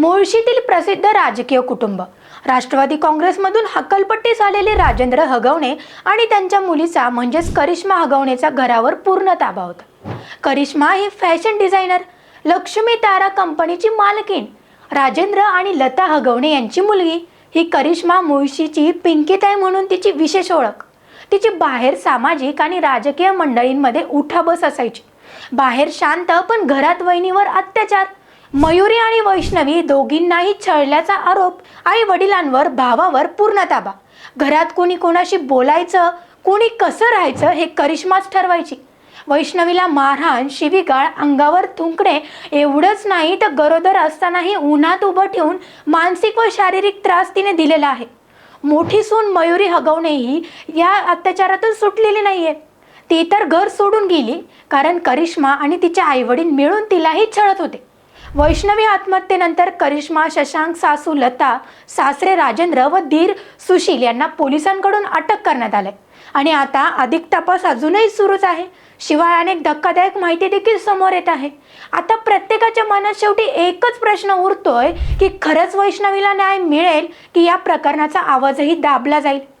मुळशीतील प्रसिद्ध राजकीय कुटुंब राष्ट्रवादी काँग्रेसमधून हकालपट्टी झालेले राजेंद्र हगवणे आणि त्यांच्या मुलीचा म्हणजेच करिश्मा हगवणेचा घरावर पूर्ण ताबा होता। करिश्मा ही फॅशन डिझायनर, लक्ष्मी तारा कंपनीची मालकीण, राजेंद्र आणि लता हगवणे यांची मुलगी। ही करिश्मा मुळशीची पिंकीताई म्हणून तिची विशेष ओळख। तिची बाहेर सामाजिक आणि राजकीय मंडळींमध्ये उठाबस असायची। बाहेर शांत, पण घरात वहिनीवर अत्याचार। मयुरी आणि वैष्णवी दोघींनाही छळल्याचा आरोप। आई वडिलांवर, भावावर पूर्ण ताबा। घरात कोणी कोणाशी बोलायचं, कोणी कसं राहायचं हे करिश्माच ठरवायची। वैष्णवीला मारहाण, शिवीगाळ, अंगावर थुंकणे एवढंच नाही तर गरोदर असतानाही उन्हात उभं ठेवून मानसिक व शारीरिक त्रास तिने दिलेला आहे। मोठी सून मयुरी हगवणेही या अत्याचारातून सुटलेली नाहीये। ती तर घर सोडून गेली कारण करिश्मा आणि तिचे आईवडील मिळून तिलाही छळत होते। वैष्णवी आत्महत्येनंतर करिश्मा, शशांक, सासू लता, सासरे राजेंद्र व दीर सुशील यांना पोलिसांकडून अटक करण्यात आले आणि आता अधिक तपास अजूनही सुरूच आहे। शिवाय अनेक धक्कादायक माहिती देखील समोर येत आहे। आता प्रत्येकाच्या मनात शेवटी एकच प्रश्न उरतोय की खरंच वैष्णवीला न्याय मिळेल की या प्रकरणाचा आवाजही दाबला जाईल।